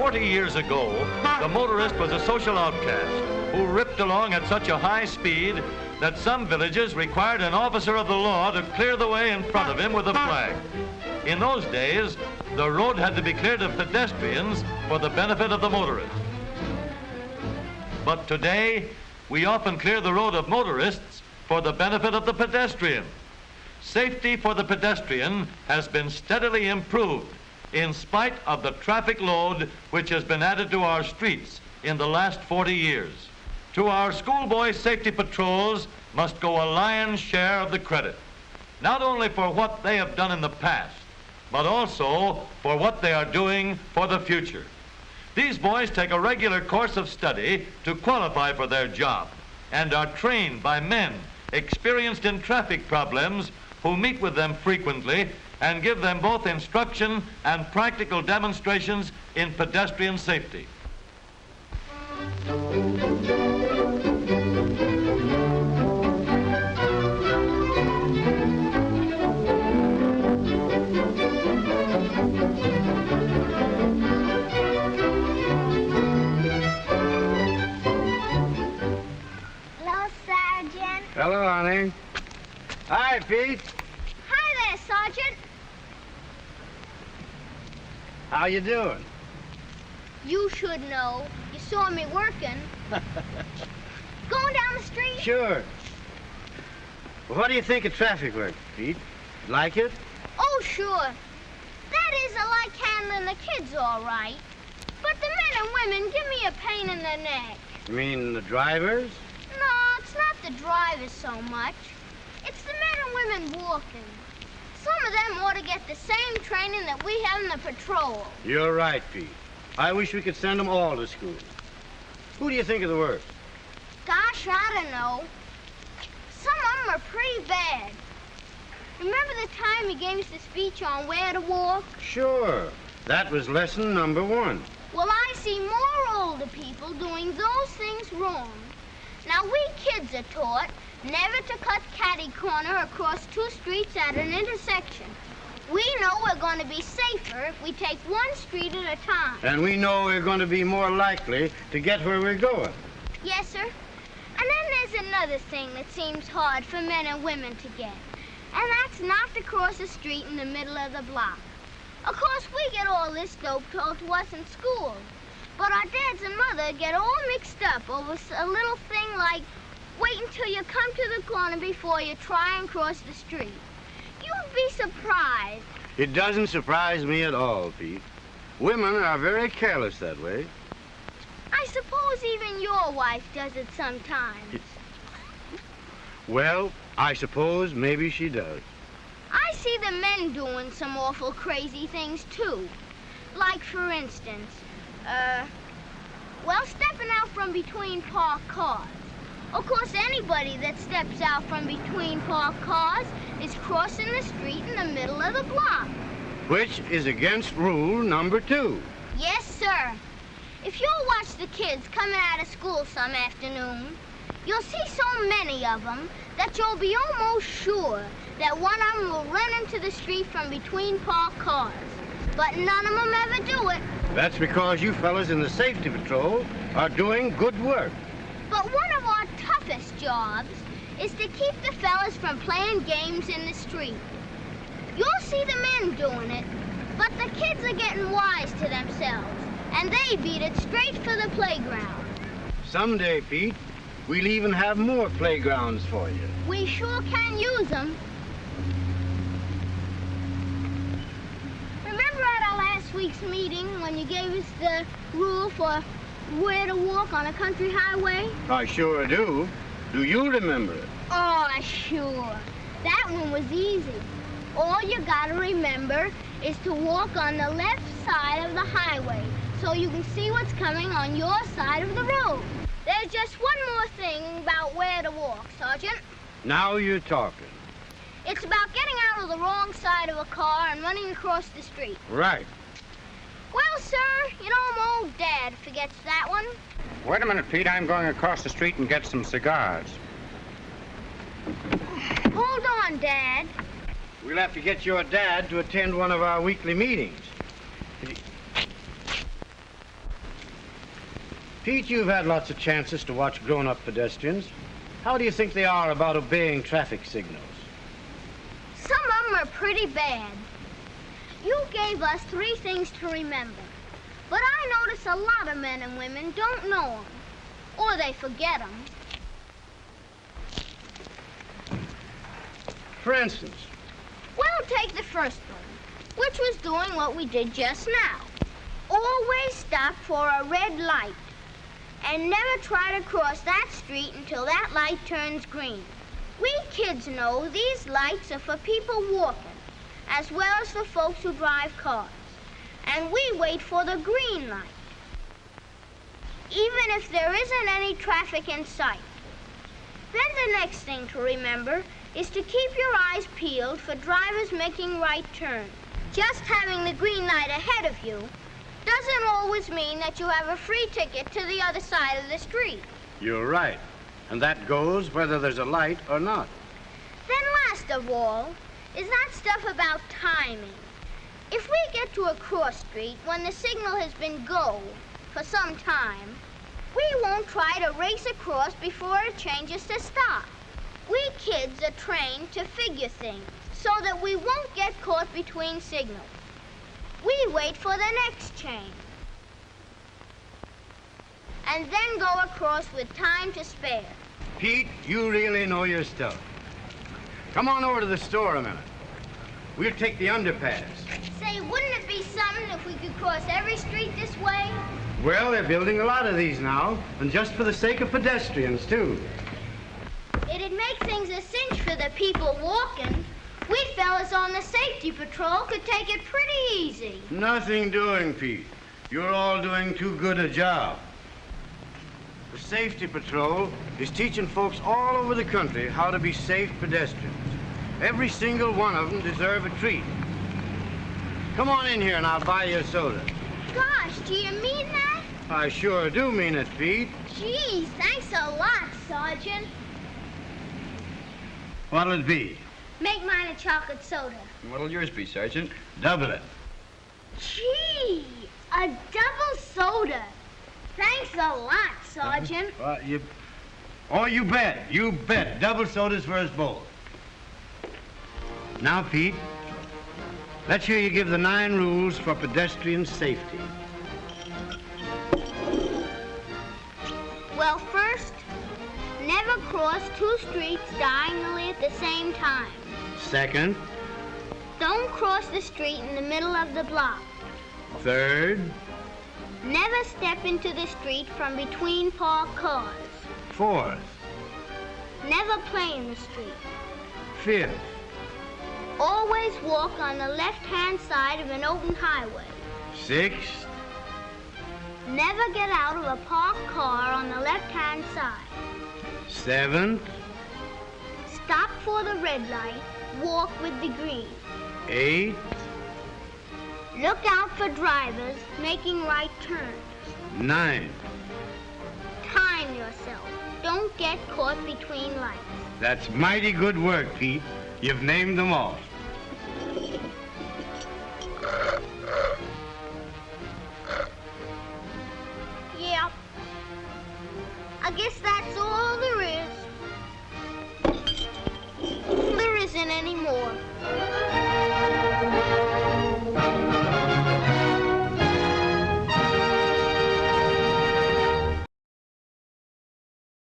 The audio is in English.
40 years ago, the motorist was a social outcast who ripped along at such a high speed that some villages required an officer of the law to clear the way in front of him with a flag. In those days, the road had to be cleared of pedestrians for the benefit of the motorist. But today, we often clear the road of motorists for the benefit of the pedestrian. Safety for the pedestrian has been steadily improved in spite of the traffic load which has been added to our streets in the last 40 years. To our schoolboy safety patrols must go a lion's share of the credit, not only for what they have done in the past, but also for what they are doing for the future. These boys take a regular course of study to qualify for their job and are trained by men experienced in traffic problems who meet with them frequently and give them both instruction and practical demonstrations in pedestrian safety. Hello, Sergeant. Hello, honey. Hi, Pete. Hi there, Sergeant. How you doing? You should know. You saw me working. Going down the street? Sure. Well, what do you think of traffic work, Pete? Like it? Oh, sure. That is, I like handling the kids all right. But the men and women give me a pain in the neck. You mean the drivers? No, it's not the drivers so much. It's the men and women walking. Some of them ought to get the same training that we have in the patrol. You're right, Pete. I wish we could send them all to school. Who do you think are the worst? Gosh, I don't know. Some of them are pretty bad. Remember the time he gave us the speech on where to walk? Sure. That was lesson number 1. Well, I see more older people doing those things wrong. Now, we kids are taught never to cut catty corner across 2 streets at an intersection. We know we're going to be safer if we take 1 street at a time. And we know we're going to be more likely to get where we're going. Yes, sir. And then there's another thing that seems hard for men and women to get. And that's not to cross a street in the middle of the block. Of course, we get all this dope told to us in school. But our dads and mother get all mixed up over a little thing like wait until you come to the corner before you try and cross the street. You'd be surprised. It doesn't surprise me at all, Pete. Women are very careless that way. I suppose even your wife does it sometimes. Well, I suppose maybe she does. I see the men doing some awful crazy things, too. Like, for instance, well, stepping out from between parked cars. Of course, anybody that steps out from between parked cars is crossing the street in the middle of the block. Which is against rule number 2. Yes, sir. If you'll watch the kids coming out of school some afternoon, you'll see so many of them that you'll be almost sure that one of them will run into the street from between parked cars. But none of them ever do it. That's because you fellas in the safety patrol are doing good work. But one of our toughest jobs is to keep the fellas from playing games in the street. You'll see the men doing it, but the kids are getting wise to themselves, and they beat it straight for the playground. Someday, Pete, we'll even have more playgrounds for you. We sure can use them. Remember at our last week's meeting when you gave us the rule for where to walk on a country highway? I sure do. Do you remember it? Oh, sure. That one was easy. All you gotta remember is to walk on the left side of the highway so you can see what's coming on your side of the road. There's just one more thing about where to walk, Sergeant. Now you're talking. It's about getting out of the wrong side of a car and running across the street. Right. Well, sir, you know my old dad forgets that one. Wait a minute, Pete. I'm going across the street and get some cigars. Hold on, Dad. We'll have to get your dad to attend one of our weekly meetings. Pete, you've had lots of chances to watch grown-up pedestrians. How do you think they are about obeying traffic signals? Some of them are pretty bad. You gave us 3 things to remember. But I notice a lot of men and women don't know them. Or they forget them. For instance? Well, take the first one, which was doing what we did just now. Always stop for a red light. And never try to cross that street until that light turns green. We kids know these lights are for people walking, as well as for folks who drive cars. And we wait for the green light, even if there isn't any traffic in sight. Then the next thing to remember is to keep your eyes peeled for drivers making right turns. Just having the green light ahead of you doesn't always mean that you have a free ticket to the other side of the street. You're right. And that goes whether there's a light or not. Then last of all is that stuff about timing. If we get to a cross street when the signal has been go for some time, we won't try to race across before it changes to stop. We kids are trained to figure things so that we won't get caught between signals. We wait for the next change. And then go across with time to spare. Pete, you really know your stuff. Come on over to the store a minute. We'll take the underpass. Say, wouldn't it be something if we could cross every street this way? Well, they're building a lot of these now, and just for the sake of pedestrians, too. It'd make things a cinch for the people walking. We fellas on the safety patrol could take it pretty easy. Nothing doing, Pete. You're all doing too good a job. The safety patrol is teaching folks all over the country how to be safe pedestrians. Every single one of them deserve a treat. Come on in here and I'll buy you a soda. Gosh, do you mean that? I sure do mean it, Pete. Geez, thanks a lot, Sergeant. What'll it be? Make mine a chocolate soda. What'll yours be, Sergeant? Double it. Gee, a double soda. Thanks a lot, Sergeant. Oh, you bet. You bet. Double sodas for us both. Now, Pete, let's hear you give the 9 rules for pedestrian safety. Well, first, never cross 2 streets diagonally at the same time. Second. Don't cross the street in the middle of the block. Third. Never step into the street from between parked cars. Fourth. Never play in the street. Fifth. Always walk on the left-hand side of an open highway. Sixth. Never get out of a parked car on the left-hand side. Seventh. Stop for the red light. Walk with the green. Eighth. Look out for drivers making right turns. Ninth. Time yourself. Don't get caught between lights. That's mighty good work, Pete. You've named them all. Yeah. I guess that's all.